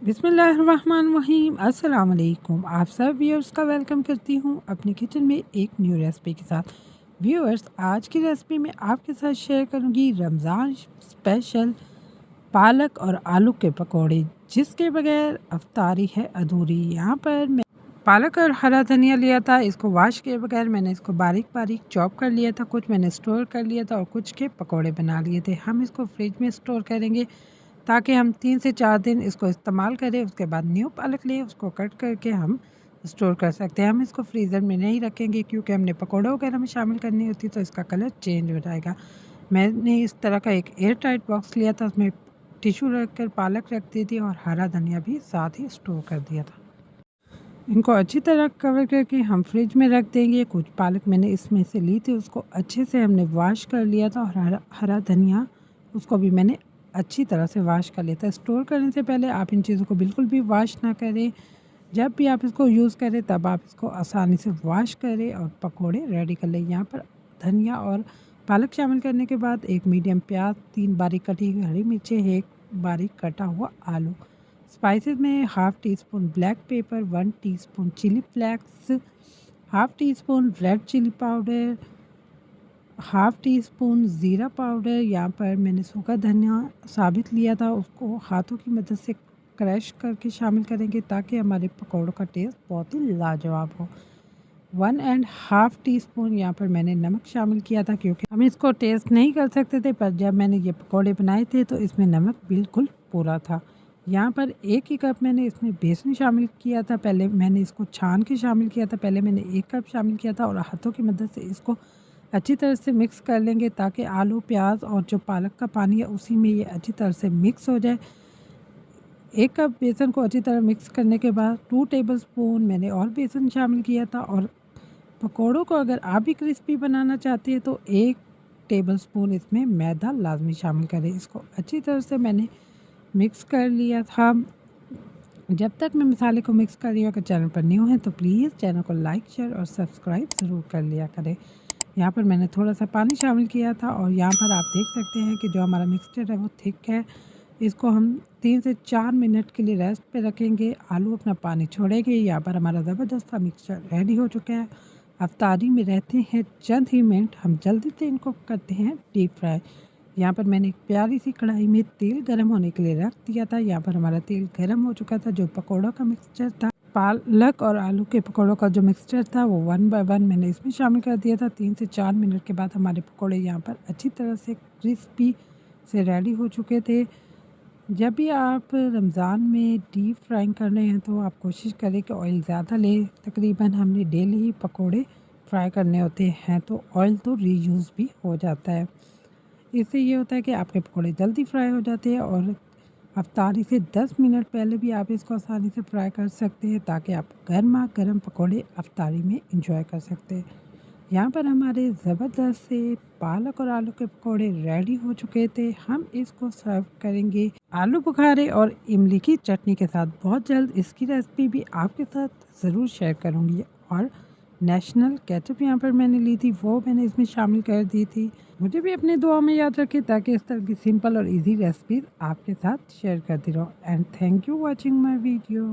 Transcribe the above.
बिस्मिल्लाहिर्रहमानिर्रहीम अस्सलाम वालेकुम। आप सब व्यूअर्स का वेलकम करती हूँ अपने किचन में एक न्यू रेसिपी के साथ। व्यूअर्स, आज की रेसिपी में आपके साथ शेयर करूँगी रमज़ान स्पेशल पालक और आलू के पकोड़े, जिसके बगैर अफ्तारी है अधूरी। यहाँ पर मैं पालक और हरा धनिया लिया था, इसको वॉश किए बगैर मैंने इसको बारीक बारीक चॉप कर लिया था। कुछ मैंने स्टोर कर लिया था और कुछ के पकोड़े बना लिए थे। हम इसको फ्रिज में स्टोर करेंगे ताकि हम 3 से 4 दिन इसको इस्तेमाल करें। उसके बाद न्यू पालक लें, उसको कट करके हम स्टोर कर सकते हैं। हम इसको फ्रीज़र में नहीं रखेंगे क्योंकि हमने पकौड़े वगैरह में शामिल करनी होती तो इसका कलर चेंज हो जाएगा। मैंने इस तरह का एक एयर टाइट बॉक्स लिया था, उसमें टिश्यू रख कर पालक रख दी थी और हरा धनिया भी साथ ही स्टोर कर दिया था। इनको अच्छी तरह कवर करके हम फ्रिज में रख देंगे। कुछ पालक मैंने इसमें से ली थी, उसको अच्छे से हमने वॉश कर लिया था और हरा धनिया उसको भी मैंने अच्छी तरह से वॉश कर लिया था। स्टोर करने से पहले आप इन चीज़ों को बिल्कुल भी वॉश ना करें। जब भी आप इसको यूज़ करें तब आप इसको आसानी से वॉश करें और पकोड़े रेडी कर लें। यहाँ पर धनिया और पालक शामिल करने के बाद एक मीडियम प्याज, 3 बारीक कटी हुई हरी मिर्चें, 1 बारीक कटा हुआ आलू। स्पाइसेस में half tea spoon black pepper, 1 teaspoon chilli flakes, half tea spoon red chilli powder, हाफ़ टी स्पून ज़ीरा पाउडर। यहाँ पर मैंने सूखा धनिया साबित लिया था, उसको हाथों की मदद से क्रश करके शामिल करेंगे ताकि हमारे पकौड़ों का टेस्ट बहुत ही लाजवाब हो। 1 एंड हाफ़ टी स्पून यहाँ पर मैंने नमक शामिल किया था क्योंकि हम इसको टेस्ट नहीं कर सकते थे, पर जब मैंने ये पकौड़े बनाए थे तो इसमें नमक बिल्कुल पूरा था। यहाँ पर 1 ही कप मैंने इसमें बेसन शामिल किया था। पहले मैंने इसको छान के शामिल किया था। पहले मैंने 1 कप शामिल किया था और हाथों की मदद से इसको अच्छी तरह से मिक्स कर लेंगे ताकि आलू, प्याज और जो पालक का पानी है उसी में ये अच्छी तरह से मिक्स हो जाए। 1 कप बेसन को अच्छी तरह मिक्स करने के बाद 2 टेबलस्पून मैंने और बेसन शामिल किया था। और पकोड़ों को अगर आप भी क्रिस्पी बनाना चाहते हैं तो 1 टेबलस्पून इसमें मैदा लाजमी शामिल करें। इसको अच्छी तरह से मैंने मिक्स कर लिया था। जब तक मैं मसाले को मिक्स कर रही हूँ, अगर चैनल पर न्यू हैं तो प्लीज़ चैनल को लाइक, शेयर और सब्सक्राइब ज़रूर कर लिया करें। यहाँ पर मैंने थोड़ा सा पानी शामिल किया था और यहाँ पर आप देख सकते हैं कि जो हमारा मिक्सचर है वो थिक है। इसको हम 3 से 4 मिनट के लिए रेस्ट पे रखेंगे। आलू अपना पानी छोड़ेंगे। यहाँ पर हमारा ज़बरदस्त सा मिक्सचर रेडी हो चुका है। अफ्तारी में रहते हैं चंद ही मिनट, हम जल्दी से इनको करते हैं डीप फ्राई। यहाँ पर मैंने एक प्यारी सी कढ़ाई में तेल गर्म होने के लिए रख दिया था। यहाँ पर हमारा तेल गर्म हो चुका था। जो पकौड़ों का मिक्सचर था, पालक और आलू के पकौड़ों का जो मिक्सचर था वो 1 बाय 1 मैंने इसमें शामिल कर दिया था। 3 से 4 मिनट के बाद हमारे पकौड़े यहाँ पर अच्छी तरह से क्रिस्पी से रेडी हो चुके थे। जब भी आप रमज़ान में डीप फ्राइंग कर रहे हैं तो आप कोशिश करें कि ऑयल ज़्यादा लें। तकरीबन हमने डेली ही पकौड़े फ्राई करने होते हैं तो ऑयल तो रीयूज़ भी हो जाता है। इससे ये होता है कि आपके पकौड़े जल्दी फ्राई हो जाते हैं और अफ्तारी से 10 मिनट पहले भी आप इसको आसानी से फ्राई कर सकते हैं ताकि आप गर्मा गर्म पकौड़े अफ्तारी में इंजॉय कर सकते हैं। यहाँ पर हमारे ज़बरदस्त से पालक और आलू के पकौड़े रेडी हो चुके थे। हम इसको सर्व करेंगे आलू बुखारे और इमली की चटनी के साथ। बहुत जल्द इसकी रेसिपी भी आपके साथ ज़रूर शेयर करूँगी। और नेशनल केचप यहाँ पर मैंने ली थी, वो मैंने इसमें शामिल कर दी थी। मुझे भी अपनी दुआ में याद रखें ताकि इस तरह की सिंपल और इजी रेसिपीज़ आपके साथ शेयर करती रहूँ। And thank you watching my video.